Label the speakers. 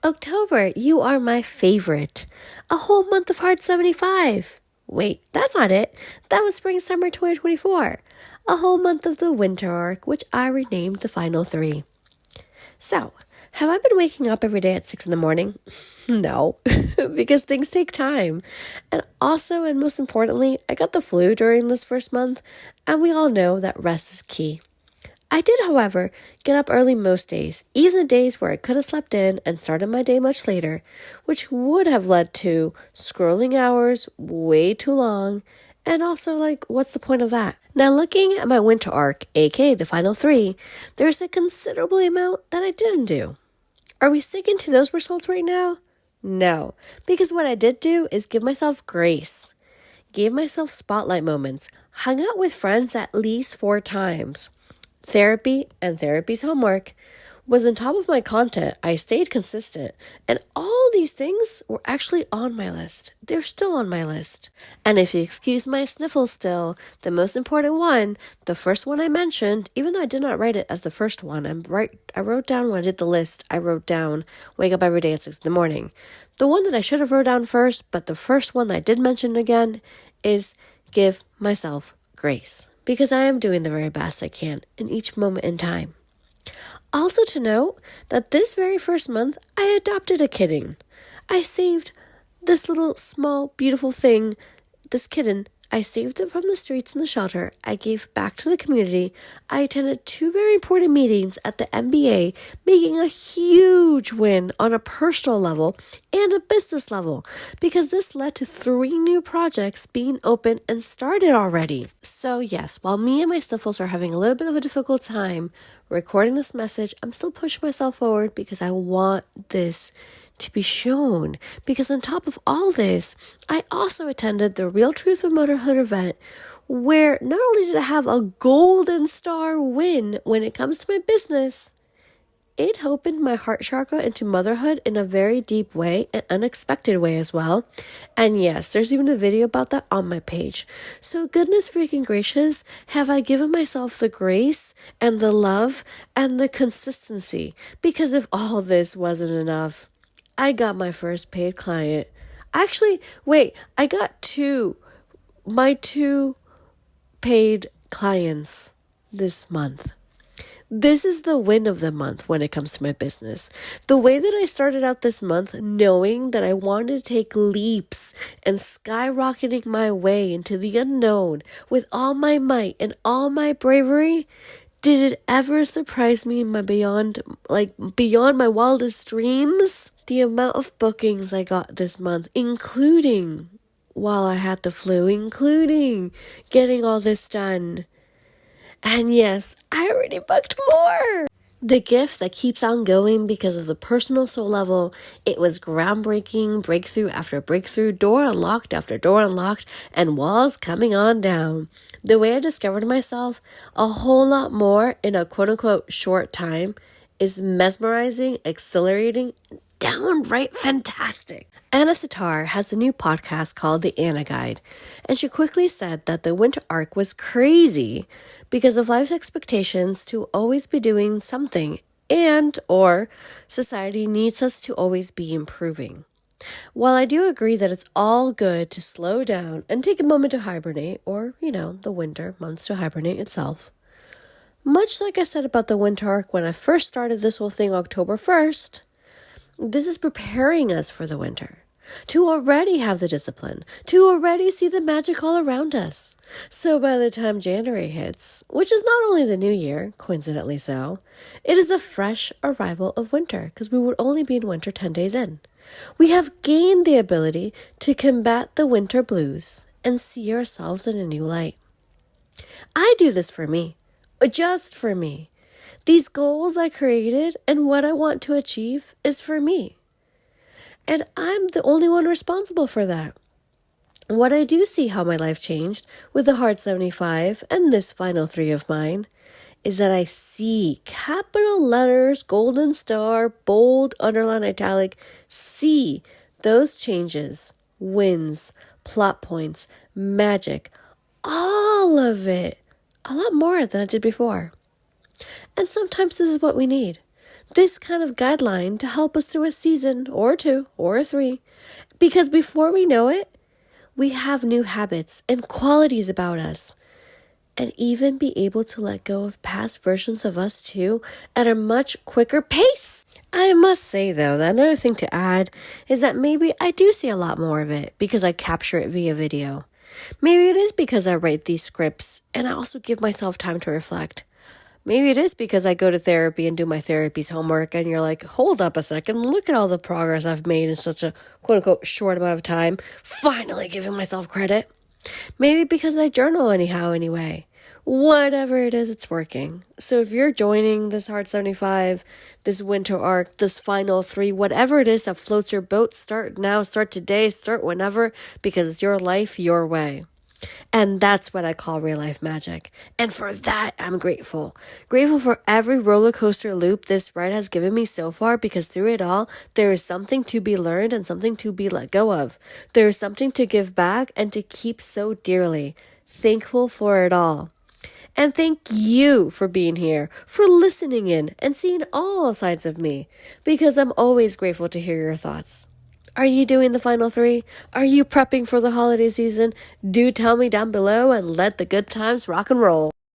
Speaker 1: October, you are my favorite. A whole month of Hard 75. Wait, that's not it. That was spring-summer 2024. A whole month of the winter arc, which I renamed the final three. So, have I been waking up every day at 6 in the morning? No, because things take time. And also, and most importantly, I got the flu during this first month, and we all know that rest is key. I did, however, get up early most days, even the days where I could have slept in and started my day much later, which would have led to scrolling hours way too long, and also, what's the point of that? Now, looking at my winter arc, aka the final three, there's a considerable amount that I didn't do. Are we sticking to those results right now? No, because what I did do is give myself grace, gave myself spotlight moments, hung out with friends at least 4 times, therapy and therapy's homework, was on top of my content, I stayed consistent, and all these things were actually on my list. They're still on my list. And if you excuse my sniffles still, the most important one, the first one I mentioned, even though I did not write it as the first one, I wrote down when I did the list, I wrote down, wake up every day at 6 in the morning. The one that I should have wrote down first, but the first one that I did mention again, is give myself grace. Because I am doing the very best I can in each moment in time. Also to note that this very first month, I adopted a kitten. I saved this little small beautiful thing, this kitten. I saved it from the streets and the shelter. I gave back to the community. I attended 2 very important meetings at the MBA, making a huge win on a personal level and a business level, because this led to 3 new projects being open and started already. So yes, while me and my sniffles are having a little bit of a difficult time recording this message, I'm still pushing myself forward because I want this to be shown. Because on top of all this, I also attended the Real Truth of Motherhood event, where not only did I have a golden star win when it comes to my business, it opened my heart chakra into motherhood in a very deep way, an unexpected way as well. And yes, there's even a video about that on my page. So goodness freaking gracious, have I given myself the grace and the love and the consistency? Because if all this wasn't enough, I got my first paid client. Actually, wait, I got my 2 paid clients this month. This is the win of the month when it comes to my business. The way that I started out this month, knowing that I wanted to take leaps and skyrocketing my way into the unknown with all my might and all my bravery, did it ever surprise me beyond my wildest dreams? The amount of bookings I got this month, including while I had the flu, including getting all this done. And yes, I already booked more. The gift that keeps on going because of the personal soul level, it was groundbreaking, breakthrough after breakthrough, door unlocked after door unlocked, and walls coming on down. The way I discovered myself a whole lot more in a quote-unquote short time is mesmerizing, exhilarating, downright fantastic. Anna Sitar has a new podcast called The Anna Guide, and she quickly said that the winter arc was crazy because of life's expectations to always be doing something or society needs us to always be improving. While I do agree that it's all good to slow down and take a moment to hibernate, or, the winter months to hibernate itself, much like I said about the winter arc when I first started this whole thing October 1st, this is preparing us for the winter, to already have the discipline, to already see the magic all around us. So by the time January hits, which is not only the new year, coincidentally so, it is the fresh arrival of winter, because we would only be in winter 10 days in. We have gained the ability to combat the winter blues and see ourselves in a new light. I do this for me, just for me. These goals I created and what I want to achieve is for me. And I'm the only one responsible for that. What I do see how my life changed with the Hard 75 and this final 3 of mine is that I see capital letters, golden star, bold, underline, italic, see those changes, wins, plot points, magic, all of it, a lot more than I did before. And sometimes this is what we need. this kind of guideline to help us through a season or two or three. Because before we know it, we have new habits and qualities about us, and even be able to let go of past versions of us too at a much quicker pace. I must say though, that another thing to add is that maybe I do see a lot more of it because I capture it via video. Maybe it is because I write these scripts and I also give myself time to reflect. Maybe it is because I go to therapy and do my therapy's homework and you're like, hold up a second, look at all the progress I've made in such a quote-unquote short amount of time, finally giving myself credit. Maybe because I journal anyhow anyway. Whatever it is, it's working. So if you're joining this Hard 75, this winter arc, this final 3, whatever it is that floats your boat, start now, start today, start whenever, because it's your life, your way. And that's what I call real life magic. And for that, I'm grateful. Grateful for every roller coaster loop this ride has given me so far, because through it all, there is something to be learned and something to be let go of. There is something to give back and to keep so dearly. Thankful for it all. And thank you for being here, for listening in and seeing all sides of me, because I'm always grateful to hear your thoughts. Are you doing the final 3? Are you prepping for the holiday season? Do tell me down below and let the good times rock and roll.